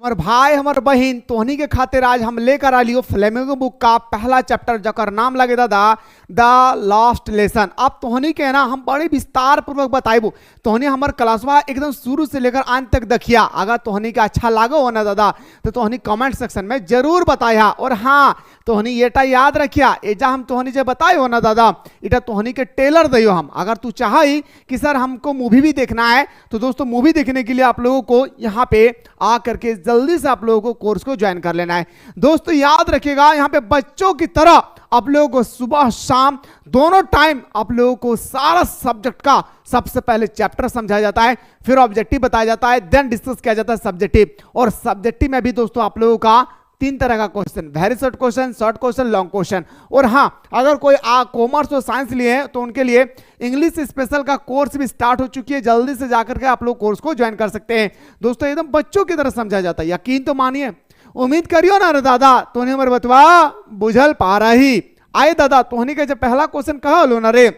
हमारे भाई हमारे बहन तोहनी के खातिर आज हम लेकर आ लियो फ्लेमिंगो बुक का पहला चैप्टर जकर नाम लगे दादा द लास्ट लेसन। अब तोहनी के ना हम बड़े विस्तार पूर्वक बताइबो। तोहनी हमार क्लासवा एकदम शुरू से लेकर अंत तक देखिया। अगर तोहनी का अच्छा लागो हो ना दादा तो तोहनी कमेंट सेक्शन में जरूर बताया। और हाँ तोहनी येटा याद रखिया, एजा हम तोहनी जो बताए हो ना दादा इटा तोहनी के टेलर दियो हम। अगर तू चाहे कि सर हमको मूवी भी देखना है तो दोस्तों मूवी देखने के लिए आप लोगों को यहाँ पे आ करके जल्दी से आप लोगों को कोर्स को ज्वाइन कर लेना है। दोस्तों याद रखिएगा यहाँ पे बच्चों की तरह आप लोगों को सुबह शाम दोनों टाइम आप लोगों को सारा सब्जेक्ट का सबसे पहले चैप्टर समझाया जाता है, फिर ऑब्जेक्टिव बताया जाता है, देन डिस्कस किया जाता है सब्जेक्टिव। और सब्जेक्टिव में भी दोस्तों आप लोगों का 3 तरह का question, very short question, long question. और हाँ अगर कोई कॉमर्स और साइंस लिए हैं तो उनके लिए इंग्लिश स्पेशल का कोर्स भी स्टार्ट हो चुकी है। जल्दी से जाकर के आप लोग कोर्स को ज्वाइन कर सकते हैं। दोस्तों एकदम बच्चों की तरह समझाया जाता है, यकीन तो मानिए, उम्मीद करियो ना रे दादा तोहनी हमर बतवा बुझल पा रही। आए दादा तोहनी का जब पहला क्वेश्चन कहा लो ना रे।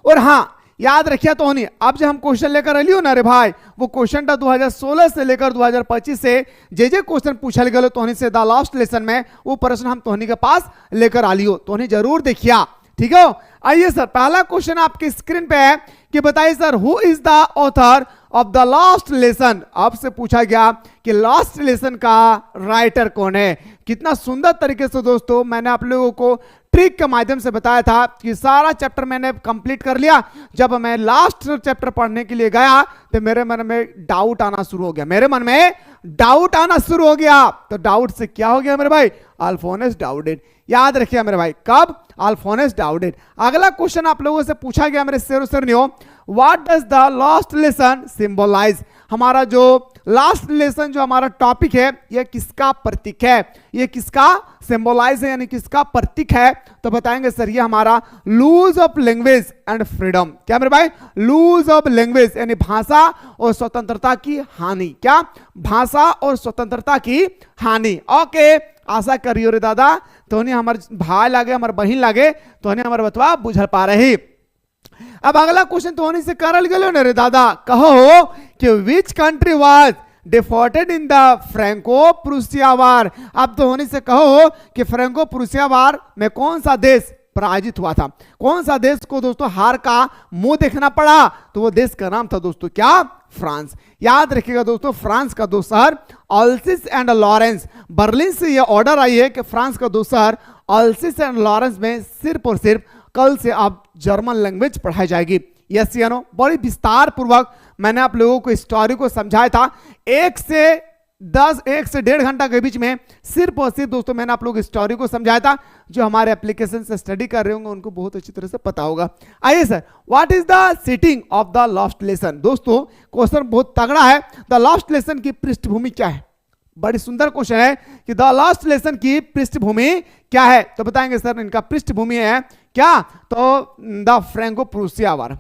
और हाँ याद रखिए तोहनी अब जब हम क्वेश्चन लेकर अलियो ना रे भाई वो क्वेश्चन था 2016 से लेकर 2025 से जे क्वेश्चन पूछल गए तोहनी से द लास्ट लेसन में वो प्रश्न हम तोहनी के पास लेकर आलियो। तोहनी जरूर देखिया, ठीक है। आइए सर पहला क्वेश्चन आपके स्क्रीन पे है कि बताइए sir who is the author of the last lesson. आपसे पूछा गया कि लास्ट लेसन का राइटर कौन है। कितना सुंदर तरीके से दोस्तों मैंने आप लोगों को ट्रिक के माध्यम से बताया था कि सारा चैप्टर मैंने कंप्लीट कर लिया। जब मैं लास्ट चैप्टर पढ़ने के लिए गया तो मेरे मन में डाउट आना शुरू हो गया। तो डाउट से क्या हो गया मेरे भाई, अल्फोंस डाउटेड। याद रखिए मेरे भाई कब, अल्फोंस डाउटेड। अगला क्वेश्चन आप लोगों से पूछा गया मेरे शेरों what does the last lesson symbolise. हमारा जो लास्ट लेसन जो हमारा टॉपिक है यह किसका प्रतीक है, यह किसका सिंबलाइज है यानी किसका प्रतीक है। तो बताएंगे सर ये हमारा lose of language and freedom. क्या मेरे भाई, लूज ऑफ लैंग्वेज यानी भाषा और स्वतंत्रता की हानि। क्या, भाषा और स्वतंत्रता की हानि। ओके आशा करियो रे दादा तोहनी हमारे भाई लागे हमारे बहन लागे तोहनी हमारे बतवा बुझल पा रही। अब अगला क्वेश्चन तोहनी से करल गयो ना रे दादा, कहो कि which country was defaulted in the Franco Prussia war. अब तोहनी से कहो कि फ्रैंको प्रूसिया वार में कौन सा देश पराजित हुआ था, कौन सा देश को दोस्तों हार का मुंह देखना पड़ा। तो वो देश का नाम था दोस्तों क्या, फ्रांस। याद रखिएगा दोस्तों फ्रांस का दो शहर अल्सिस एंड लॉरेंस। बर्लिन से यह ऑर्डर आई है कि फ्रांस का दो शहर अल्सिस एंड लॉरेंस में सिर्फ और सिर्फ कल से आप जर्मन लैंग्वेज पढ़ाई जाएगी। यस या नो, बड़ी विस्तार पूर्वक मैंने आप लोगों को स्टोरी को समझाया था। 1 से 1.5 घंटा के बीच में सिर्फ और सिर्फ दोस्तों मैंने आप लोग स्टोरी को समझाया था। जो हमारे एप्लीकेशन से स्टडी कर रहे होंगे उनको बहुत अच्छी तरह से पता होगा। आइए sir what is the setting of the last lesson. दोस्तों क्वेश्चन बहुत तगड़ा है। द लास्ट लेसन की पृष्ठभूमि क्या है, बड़ी सुंदर क्वेश्चन है कि द लास्ट लेसन की पृष्ठभूमि क्या है। तो बताएंगे सर इनका पृष्ठभूमि है क्या, तो द फ्रैंको प्रूसिया वार।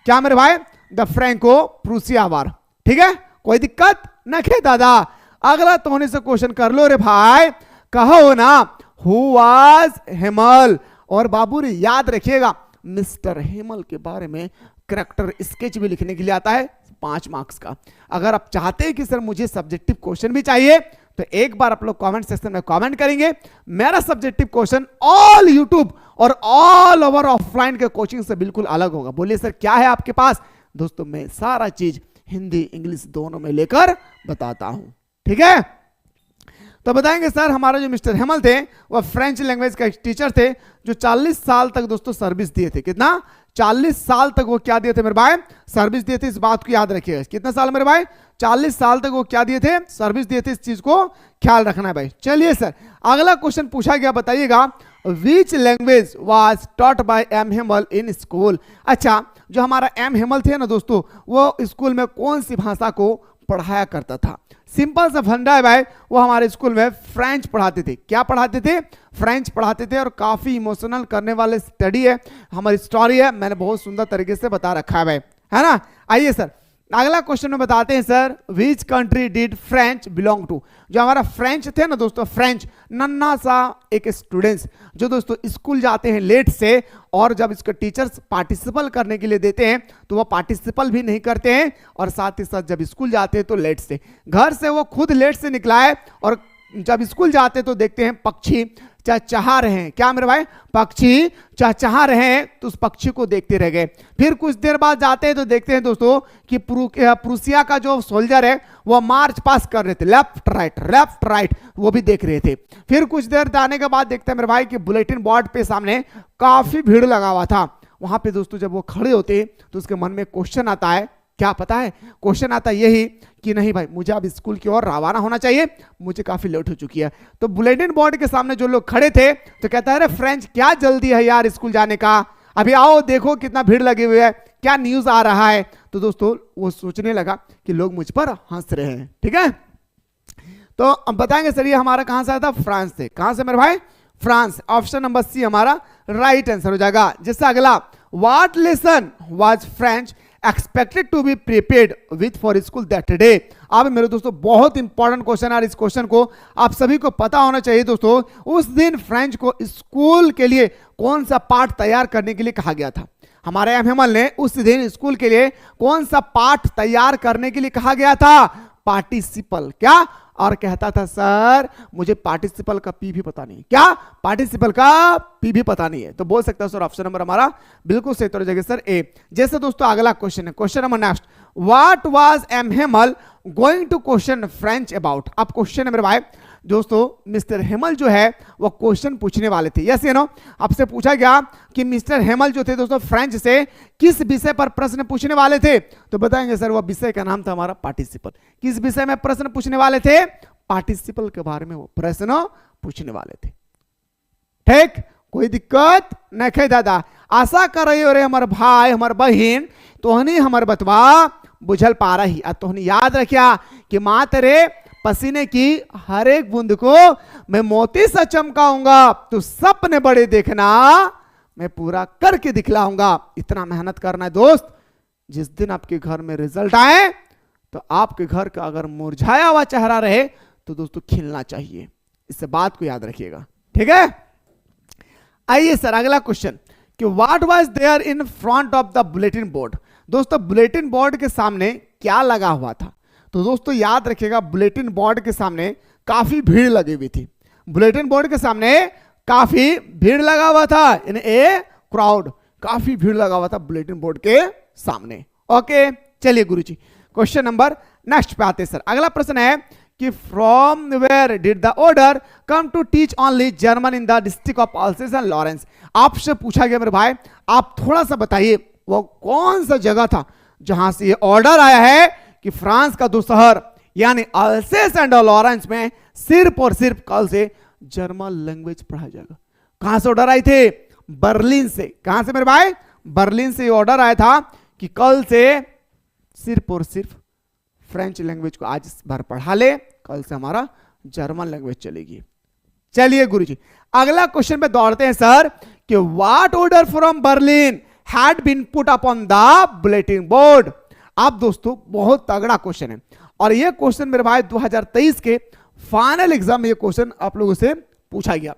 क्या मेरे भाई, द फ्रैंको प्रूसिया वार। ठीक है, कोई दिक्कत न खे दादा। अगला तोहनी से क्वेश्चन कर लो रे भाई, कहो ना हु वाज हेमल। और बाबू रे याद रखिएगा मिस्टर हेमल के बारे में करैक्टर स्केच भी लिखने के लिए आता है 5 मार्क्स का। अगर आप चाहते हैं कि सर मुझे सब्जेक्टिव क्वेश्चन भी चाहिए तो एक बार आप लोग कमेंट सेक्शन में कमेंट करेंगे। मेरा सब्जेक्टिव क्वेश्चन ऑल यूट्यूब और ऑल ओवर ऑफलाइन के कोचिंग से बिल्कुल अलग होगा। बोलिए सर क्या है आपके पास। दोस्तों मैं सारा चीज हिंदी इंग्लिश दोनों में लेकर बताता हूं, ठीक है। तो बताएंगे सर हमारा जो मिस्टर हेमल थे वह फ्रेंच लैंग्वेज का टीचर थे जो 40 साल तक दोस्तों सर्विस दिए थे। कितना, 40 साल तक वो क्या दिए थे मेरे भाई, सर्विस दिए थे। इस बात को याद रखिएगा। कितना साल मेरे भाई, 40 साल तक वो क्या दिए थे, सर्विस दिए थे। इस चीज को ख्याल रखना है भाई। चलिए सर अगला क्वेश्चन पूछा गया, बताइएगा which language was taught by M Hamel in school. अच्छा जो हमारा एम हेमल थे ना दोस्तों वो स्कूल में कौन सी भाषा को पढ़ाया करता था। सिंपल सा फंडा है भाई, वो हमारे स्कूल में फ्रेंच पढ़ाते थे। क्या पढ़ाते थे, फ्रेंच पढ़ाते थे। और काफी इमोशनल करने वाले स्टडी है, हमारी स्टोरी है, मैंने बहुत सुंदर तरीके से बता रखा है भाई, है ना। आइए सर अगला क्वेश्चन में बताते हैं sir, which country did French belong to. जो हमारा फ्रेंच थे ना दोस्तों, फ्रेंच नन्ना सा एक स्टूडेंट्स जो दोस्तों स्कूल जाते हैं लेट से, और जब इसके टीचर्स पार्टिसिपल करने के लिए देते हैं तो वो पार्टिसिपल भी नहीं करते हैं, और साथ ही साथ जब स्कूल जाते हैं तो लेट से, घर से वो खुद लेट से निकला है, और जब स्कूल जाते हैं तो देखते हैं पक्षी चहचहा रहे हैं। क्या मेरे भाई, पक्षी चहचहा रहे हैं, तो उस पक्षी को देखते रह गए। फिर कुछ देर बाद जाते हैं तो देखते हैं दोस्तों कि प्रूसिया का जो सोल्जर है वो मार्च पास कर रहे थे, लेफ्ट राइट वो भी देख रहे थे। फिर कुछ देर जाने के बाद देखते हैं मेरे भाई कि बुलेटिन बोर्ड पे सामने काफी भीड़ लगा हुआ था। वहां पे दोस्तों जब वो खड़े होते तो उसके मन में क्वेश्चन आता है, क्या पता है क्वेश्चन आता यही कि नहीं भाई मुझे अब स्कूल की ओर रवाना होना चाहिए, मुझे काफी लेट हो चुकी है। तो बुलेटिन बोर्ड के सामने जो लोग खड़े थे तो कहता है अरे फ्रेंच क्या जल्दी है यार स्कूल जाने का, अभी आओ देखो कितना भीड़ लगी हुई है, क्या न्यूज आ रहा है। तो दोस्तों वो सोचने लगा कि लोग मुझ पर हंस रहे हैं। ठीक है, तो अब बताएंगे सर ये हमारा कहां से आया था, फ्रांस से। कहां से मेरे भाई, फ्रांस। ऑप्शन नंबर सी हमारा राइट आंसर हो जाएगा। जिससे अगला, what lesson was French expected to be prepared with for school that day. अब मेरे दोस्तों बहुत इंपॉर्टेंट क्वेश्चन है, इस क्वेश्चन को आप सभी को पता होना चाहिए दोस्तों। उस दिन फ्रेंच को स्कूल के लिए कौन सा पाठ तैयार करने के लिए कहा गया था। हमारे एम हेमल ने उस दिन स्कूल के लिए कौन सा पाठ तैयार करने के लिए कहा गया था, पार्टिसिपल। क्या, और कहता था सर मुझे पार्टिसिपल का पी भी पता नहीं, क्या पार्टिसिपल का पी भी पता नहीं है। तो बोल सकता है सर ऑप्शन नंबर हमारा बिल्कुल सही तो जाएगा सर ए। जैसे दोस्तों अगला क्वेश्चन है, question number next, what was M Hamel going to question French about. अब क्वेश्चन है मेरे भाई दोस्तों मिस्टर हेमल जो है वो क्वेश्चन पूछने वाले थे, यस या नो। आपसे पूछा गया कि मिस्टर हेमल जो थे दोस्तों फ्रेंच से किस विषय पर प्रश्न पूछने वाले थे, तो बताएंगे सर वो विषय का नाम था हमारा पार्टिसिपल। किस विषय में प्रश्न पूछने वाले थे, पार्टिसिपल के बारे में वो प्रश्न पूछने वाले थे। ठीक, कोई दिक्कत नहीं दादा, आशा कर रही हो रे हमारे भाई हमारे बहन तोहनी हमारे बतवा बुझल पा रही। अब तोहनी याद रखिया कि माँ तेरे पसीने की हर एक बूंद को मैं मोती सा चमकाऊंगा, तो सपने बड़े देखना मैं पूरा करके दिखलाऊंगा। इतना मेहनत करना है दोस्त, जिस दिन आपके घर में रिजल्ट आए तो आपके घर का अगर मुरझाया हुआ चेहरा रहे तो दोस्तों खिलना चाहिए। इस बात को याद रखिएगा, ठीक है। आइए सर अगला क्वेश्चन कि what was there in front of the bulletin board. दोस्तों बुलेटिन बोर्ड के सामने क्या लगा हुआ था, तो दोस्तों याद रखिएगा बुलेटिन बोर्ड के सामने काफी भीड़ लगी हुई थी। बुलेटिन बोर्ड के सामने काफी भीड़ लगा हुआ था, इन ए क्राउड, काफी भीड़ लगा हुआ था बुलेटिन बोर्ड के सामने। ओके चलिए गुरुजी क्वेश्चन नंबर नेक्स्ट पे आते हैं सर। अगला प्रश्न है कि from where did the order come to teach only German in the district of Alsace and Lorraine. आपसे पूछा गया मेरे भाई आप थोड़ा सा बताइए वो कौन सा जगह था जहां से ये ऑर्डर आया है कि फ्रांस का दो शहर यानी अल्सेस एंड लॉरेंस में सिर्फ और सिर्फ कल से जर्मन लैंग्वेज पढ़ाया जाएगा। कहां से ऑर्डर आए थे, बर्लिन से। कहां से मेरे भाई, बर्लिन से ऑर्डर आया था कि कल से सिर्फ और सिर्फ फ्रेंच लैंग्वेज को आज भर पढ़ा ले, कल से हमारा जर्मन लैंग्वेज चलेगी। चलिए गुरुजी अगला क्वेश्चन पे दौड़ते हैं सर कि what order from Berlin had been put upon the bulletin board. आप दोस्तों बहुत तगड़ा क्वेश्चन है और यह क्वेश्चन मेरे भाई 2023 के फाइनल एग्जाम में यह क्वेश्चन आप लोगों से पूछा गया।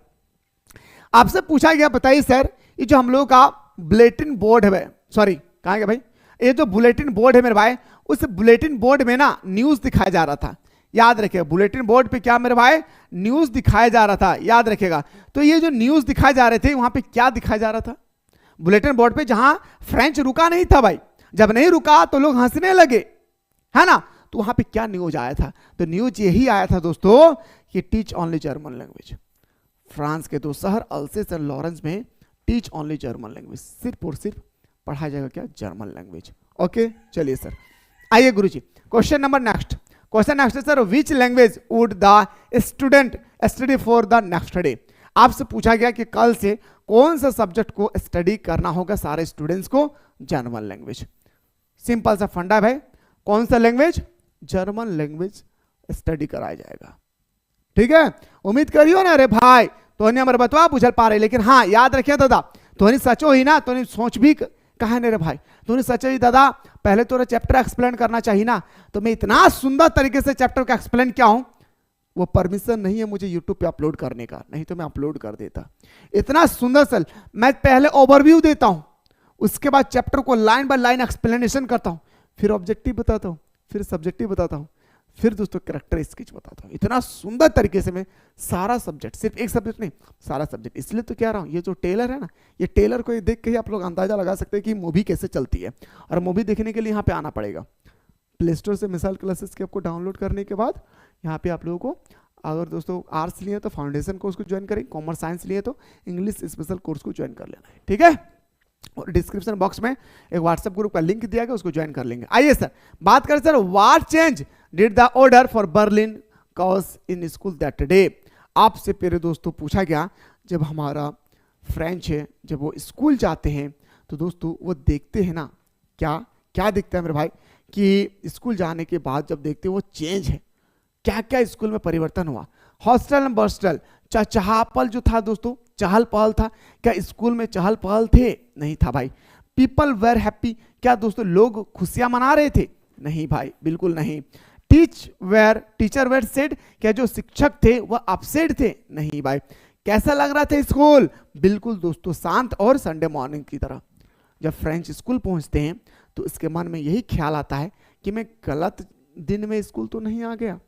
आपसे पूछा गया बताइए सर ये जो हम लोगों का बुलेटिन बोर्ड है, सॉरी कहां गया भाई, ये जो बुलेटिन बोर्ड है मेरे भाई उस बुलेटिन बोर्ड में ना न्यूज दिखाया जा रहा था। याद रखिएगा बुलेटिन बोर्ड पे क्या मेरे भाई, न्यूज दिखाया जा रहा था, याद रखिएगा। तो ये जो न्यूज दिखाए जा रहे थे वहां पे क्या दिखाया जा रहा था, बुलेटिन बोर्ड पे जहां फ्रेंच रुका नहीं था भाई, जब नहीं रुका तो लोग हंसने लगे, है ना। तो वहां पे क्या न्यूज आया था, तो न्यूज यही आया था दोस्तों कि teach only German language. France के दो शहर अल्सेस एंड लॉरेंस में टीच ओनली जर्मन लैंग्वेज, सिर्फ और सिर्फ पढ़ाया जाएगा क्या, जर्मन लैंग्वेज। ओके चलिए सर आइए गुरुजी question number next. Question next है sir which language would the student study for the next day. आपसे पूछा गया कि कल से कौन सा सब्जेक्ट को स्टडी करना होगा सारे स्टूडेंट्स को, जर्मन लैंग्वेज। सिंपल सा फंडा है भाई, कौन सा लैंग्वेज, जर्मन लैंग्वेज स्टडी कराया जाएगा। ठीक है उम्मीद करियो ना अरे भाई तो हमारे बतवा बुझल पा रहे, लेकिन हाँ याद रखिए दादा तो सचो ही ना तो सोच भी कहा नहीं रे भाई, तूने सच ही दादा पहले तो चैप्टर एक्सप्लेन करना चाहिए ना, तो मैं इतना सुंदर तरीके से चैप्टर का एक्सप्लेन किया हूं, वो परमिशन नहीं है मुझे यूट्यूब पे अपलोड करने का, नहीं तो मैं अपलोड कर देता। इतना सुंदर सल मैं पहले ओवरव्यू देता हूं, उसके बाद चैप्टर को लाइन बाय लाइन एक्सप्लेनेशन करता हूं, फिर ऑब्जेक्टिव बताता हूं, फिर सब्जेक्टिव बताता हूं, फिर दोस्तों कैरेक्टर स्केच बताता हूं। इतना सुंदर तरीके से मैं सारा सब्जेक्ट, सिर्फ एक सब्जेक्ट नहीं, सारा सब्जेक्ट। इसलिए तो कह रहा हूं, ये जो टेलर है ना, ये टेलर को देख के ही आप लोग अंदाजा लगा सकते हैं कि मूवी कैसे चलती है। और मूवी देखने के लिए यहाँ पे आना पड़ेगा, प्ले स्टोर से मिसाल क्लासेस के आपको डाउनलोड करने के बाद यहाँ पे आप लोगों को, अगर दोस्तों आर्ट्स लिए तो फाउंडेशन कोर्स को ज्वाइन करें, कॉमर्स साइंस लिए तो इंग्लिश स्पेशल कोर्स को ज्वाइन कर लेना है, ठीक है। और डिस्क्रिप्शन बॉक्स में एक व्हाट्सएप ग्रुप का लिंक दिया गया, उसको ज्वाइन कर लेंगे। आइए सर बात करें sir, what change did the order for Berlin cause in school that day. आपसे पहले दोस्तों पूछा गया, जब हमारा फ्रेंच है, जब वो स्कूल जाते हैं तो दोस्तों वो देखते हैं ना, क्या क्या दिखता है मेरे भाई, कि स्कूल जाने के बाद जब देखते हैं वो चेंज है, क्या क्या स्कूल में परिवर्तन हुआ। हॉस्टल एंड बर्स्टल, चहल जो था दोस्तों, चहल पहल था, क्या स्कूल में चहल पहल थे? नहीं था भाई। पीपल वेर हैप्पी, क्या दोस्तों लोग खुशियां मना रहे थे? नहीं भाई, बिल्कुल नहीं। टीचर वेर सेड, क्या जो शिक्षक थे वह अपसेट थे? नहीं भाई। कैसा लग रहा था स्कूल? बिल्कुल दोस्तों शांत और संडे मॉर्निंग की तरह। जब फ्रेंच स्कूल पहुंचते हैं तो इसके मन में यही ख्याल आता है कि मैं गलत दिन में स्कूल तो नहीं आ गया,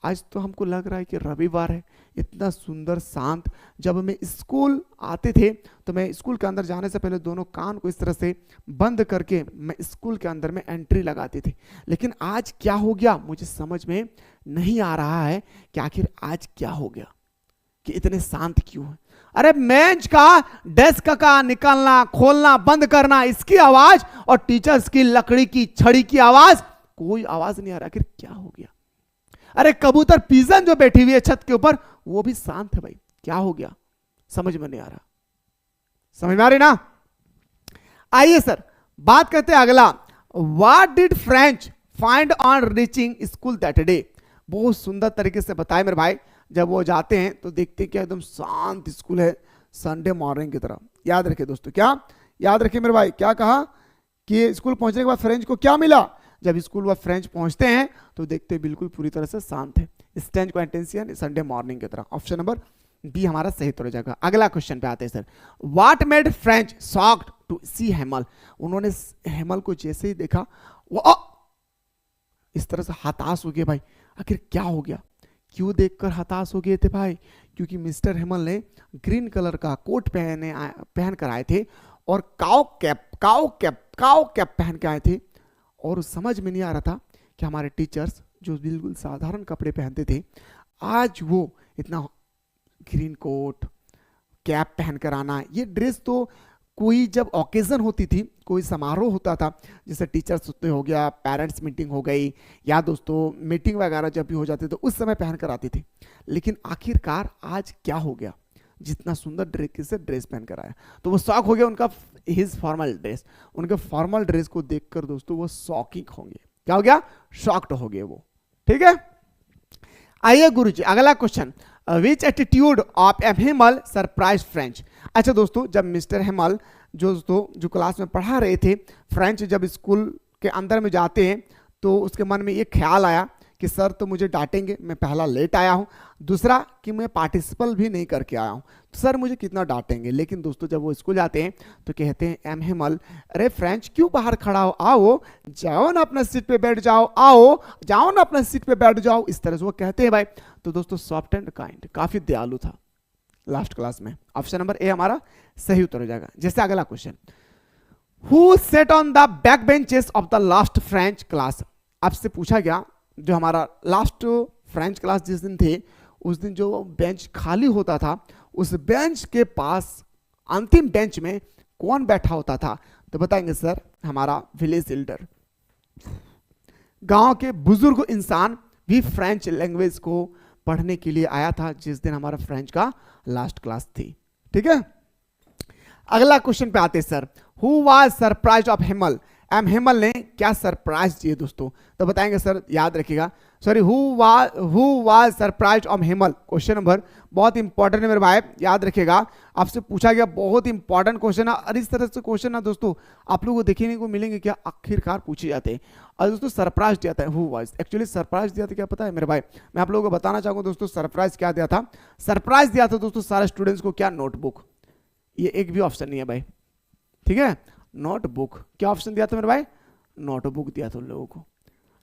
आज तो हमको लग रहा है कि रविवार है। इतना सुंदर शांत, जब मैं स्कूल आते थे तो मैं स्कूल के अंदर जाने से पहले दोनों कान को इस तरह से बंद करके मैं स्कूल के अंदर में एंट्री लगाती थी। लेकिन आज क्या हो गया मुझे समझ में नहीं आ रहा है कि आखिर आज क्या हो गया, कि इतने शांत क्यों है। अरे बेंच का, डेस्क का निकलना खोलना बंद करना, इसकी आवाज और टीचर्स की लकड़ी की छड़ी की आवाज, कोई आवाज नहीं आ रहा। आखिर क्या हो गया? अरे कबूतर पिजन जो बैठी हुई है छत के ऊपर, वो भी शांत है भाई, क्या हो गया? समझ में नहीं आ रहा। समझ में आ रही ना? आइए सर बात करते हैं अगला, what did French find on reaching school that day. बहुत सुंदर तरीके से बताए मेरे भाई। जब वो जाते हैं तो देखते हैं कि एकदम शांत स्कूल है, संडे मॉर्निंग की तरह। याद रखिए दोस्तों, क्या याद रखिए मेरे भाई, क्या कहा कि स्कूल पहुंचने के बाद फ्रेंच को क्या मिला? जब स्कूल व फ्रेंच पहुंचते हैं तो देखते हैं बिल्कुल पूरी तरह से शांत है, स्टैंड क्वांटेंशियन संडे मॉर्निंग की तरह। ऑप्शन नंबर बी हमारा सही उत्तर हो जाएगा। अगला क्वेश्चन पे आते हैं sir, what made French shocked to see Hamel. उन्होंने हेमल को जैसे ही देखा वो इस तरह से हताश हो गए भाई। आखिर क्या हो गया, क्यों देखकर हताश हो गए थे भाई? क्योंकि मिस्टर हेमल ने ग्रीन कलर का कोट पहन कर आए थे और काउ कैप पहन के आए थे, और समझ में नहीं आ रहा था कि हमारे टीचर्स जो बिल्कुल साधारण कपड़े पहनते थे, आज वो इतना ग्रीन कोट कैप पहनकर आना। ये ड्रेस तो कोई जब ओकेजन होती थी, कोई समारोह होता था, जैसे टीचर्स डे हो गया, पेरेंट्स मीटिंग हो गई, या दोस्तों मीटिंग वगैरह जब भी हो जाती तो उस समय पहनकर आती थी। लेकिन आखिरकार आज क्या हो गया, जितना सुंदर ड्रेस पहनकर आया, तो वो शॉक हो गया। उनका हिज फॉर्मल ड्रेस, उनके फॉर्मल ड्रेस को देखकर दोस्तों वो शॉकिंग होंगे। क्या हो गया? शॉक्ड हो गए वो, ठीक है। आइए गुरुजी अगला question, which attitude of M Hamel surprise French. अच्छा दोस्तों, जब मिस्टर हेमल जो क्लास में पढ़ा रहे थे फ्रेंच, जब स्कूल के अंदर में जाते हैं तो उसके मन में ये ख्याल आया कि सर तो मुझे डांटेंगे, मैं पहला लेट आया हूं, दूसरा कि मैं पार्टिसिपल भी नहीं करके आया हूं, तो सर मुझे कितना डांटेंगे। लेकिन दोस्तों जब वो स्कूल जाते हैं तो कहते हैं एम हेमल, अरे फ्रेंच क्यों बाहर खड़ा हो, आओ जाओ ना अपना सीट पे बैठ जाओ, आओ जाओ ना अपना सीट पे बैठ जाओ, इस तरह से वो कहते हैं भाई। तो दोस्तों सॉफ्ट एंड काइंड, काफी दयालु था लास्ट क्लास में। ऑप्शन नंबर ए हमारा सही उत्तर हो जाएगा। जैसे अगला question, who set on the back benches of the last French class. आपसे पूछा गया जो हमारा लास्ट फ्रेंच क्लास जिस दिन थे, उस दिन जो बेंच खाली होता था, उस बेंच के पास अंतिम बेंच में कौन बैठा होता था? तो बताएंगे सर हमारा विलेज एल्डर, गांव के बुजुर्ग इंसान भी फ्रेंच लैंग्वेज को पढ़ने के लिए आया था जिस दिन हमारा फ्रेंच का लास्ट क्लास थी, ठीक है। अगला क्वेश्चन पे आते sir, who was surprise of Hamel M Hamel ने क्या सरप्राइज दिए दोस्तों, तो बताएंगे सर, याद रखिएगा। Sorry, who was surprise of Hamel, question number बहुत इंपॉर्टेंट है मेरे भाई, याद रखिएगा। आपसे पूछा गया, बहुत इंपॉर्टेंट क्वेश्चन है। और इस तरह से क्वेश्चन ना दोस्तों आप लोगों को देखने को मिलेंगे क्या, आखिरकार पूछे जाते हैं। और दोस्तों सरप्राइज दिया था, हु वाज, एक्चुअली सरप्राइज दिया था क्या पता है मेरे भाई, मैं आप लोगों को बताना चाहूंगा दोस्तों सरप्राइज क्या दिया था। सरप्राइज दिया था दोस्तों सारे स्टूडेंट्स को, क्या, नोटबुक। ये एक भी ऑप्शन नहीं है भाई, ठीक है, नोटबुक। क्या ऑप्शन दिया था मेरे भाई, नोटबुक दिया था उन लोगों को।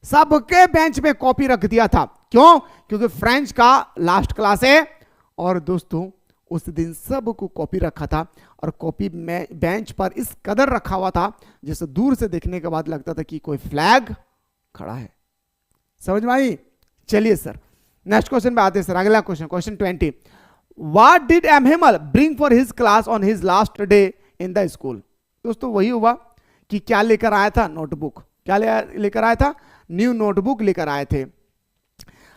सबके बेंच पे कॉपी रख दिया था, क्यों, क्योंकि फ्रेंच का लास्ट क्लास है। और दोस्तों उस दिन सबको कॉपी रखा था, और कॉपी में बेंच पर इस कदर रखा हुआ था जैसे दूर से देखने के बाद लगता था कि कोई फ्लैग खड़ा है। समझ में आई? चलिए सर नेक्स्ट क्वेश्चन पे आते हैं सर, अगला question, question 20। What did M Hamel bring for his class on his last day in the school. दोस्तों वही हुआ कि क्या लेकर आया था, नोटबुक। क्या लेकर आया था, न्यू नोटबुक लेकर आए थे।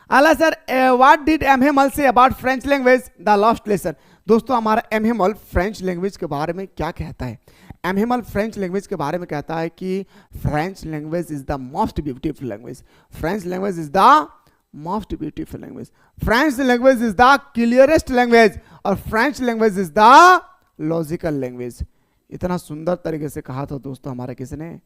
अला sir, what did M Hamel say about French language the last lesson. दोस्तों हमारा एम हेमल फ्रेंच लैंग्वेज के बारे में क्या कहता है। एम हेमल फ्रेंच लैंग्वेज के बारे में कहता है कि French language is the most beautiful language. French language is the most beautiful language. French language is the clearest language, और French language is the logical language. इतना सुंदर तरीके से कहा था दोस्तों हमारे किसने,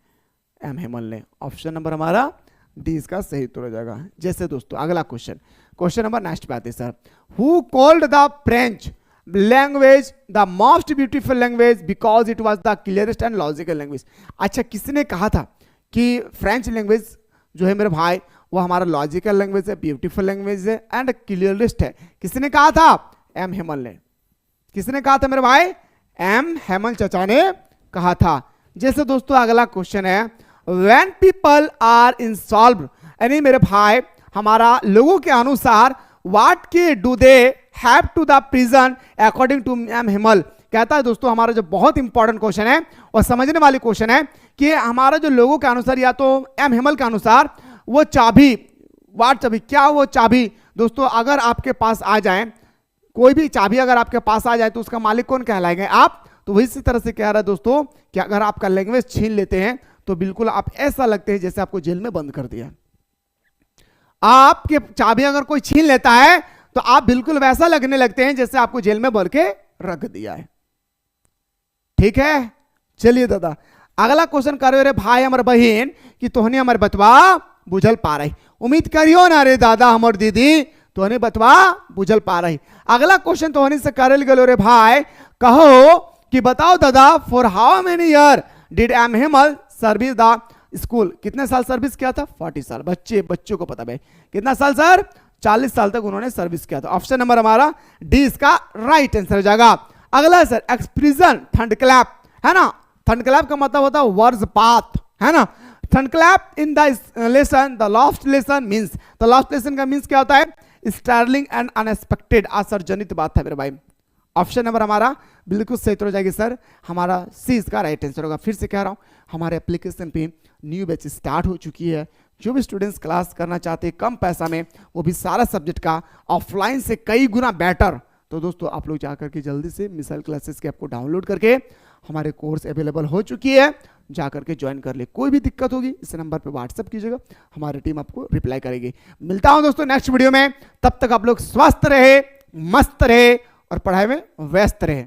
एम हेमल ने। ऑप्शन नंबर हमारा डी इसका सही उत्तर हो जाएगा। जैसे दोस्तों अगला क्वेश्चन, क्वेश्चन नंबर नेक्स्ट पे आते हैं sir. Who called the French language the most beautiful language because it was the clearest and logical language. अच्छा, किसने कहा था कि फ्रेंच लैंग्वेज जो है मेरे भाई वो हमारा लॉजिकल लैंग्वेज है, ब्यूटीफुल लैंग्वेज है एंड क्लियरेस्ट है। किसने कहा था, एम हेमल ने। किसने कहा था मेरे भाई, एम हेमल चचा ने कहा था। जैसे दोस्तों अगला क्वेश्चन है, व्हेन पीपल आर इंसॉल्व, यानी मेरे भाई हमारा लोगों के अनुसार what key do they have to the prison according to M Hamel. कहता है दोस्तों हमारा जो बहुत इंपॉर्टेंट क्वेश्चन है और समझने वाली क्वेश्चन है कि हमारा जो लोगों के अनुसार या तो एम हेमल के अनुसार वो चाबी, वाट चाबी, क्या वो चाबी दोस्तों अगर आपके पास आ जाए, कोई भी चाबी अगर आपके पास आ जाए तो उसका मालिक कौन कहलाएंगे, आप। तो वही इसी तरह से कह रहा है दोस्तों कि अगर आपका लैंग्वेज छीन लेते हैं तो बिल्कुल आप ऐसा लगते हैं जैसे आपको जेल में बंद कर दिया। आपके चाबी अगर कोई छीन लेता है तो आप बिल्कुल वैसा लगने लगते हैं जैसे आपको जेल में भर के रख दिया है। ठीक है, चलिए दादा अगला क्वेश्चन करो रे भाई हमारे बहन कि तोहने हमारे बतवा बुझल पा रही। उम्मीद करियो ना रे दादा हमार दीदी तोहने बतवा बुझल पा रही। अगला क्वेश्चन तोहने से करल गलो रे भाई, कहो कि बताओ दादा for how many year did M Hamel service the school. कितने साल सर्विस किया था, 40 साल। बच्चों को पता भाई कितना साल सर, 40 साल तक उन्होंने सर्विस किया था। ऑप्शन नंबर हमारा डी इसका राइट आंसर हो जाएगा। अगला सर एक्सप्रेशन थंड क्लैप है ना, थंड क्लैप का मतलब होता है वर्ड्स पाथ है ना। थंड clap in the lesson the last lesson means, the last lesson का मींस क्या होता है, स्टार्टलिंग एंड अनएक्सपेक्टेड, आश्चर्यजनित बात है मेरे भाई। ऑप्शन नंबर हमारा बिल्कुल सही हो जाएगी सर, हमारा सी इसका राइट आंसर होगा। फिर से कह रहा हूं हमारे एप्लीकेशन पे न्यू बैच स्टार्ट हो चुकी है। जो भी स्टूडेंट्स क्लास करना चाहते हैं कम पैसा में, वो भी सारा सब्जेक्ट का ऑफलाइन से कई गुना बेटर, तो दोस्तों आप लोग जाकर के जल्दी से मिसाइल क्लासेस के ऐप को डाउनलोड करके हमारे कोर्स अवेलेबल हो चुकी है, जाकर के ज्वाइन कर ले। कोई भी दिक्कत होगी इस नंबर पे व्हाट्सएप कीजिएगा, हमारी टीम आपको रिप्लाई करेगी। मिलता हूं दोस्तों नेक्स्ट वीडियो में, तब तक आप लोग स्वस्थ रहे, मस्त रहे और पढ़ाई में व्यस्त रहे।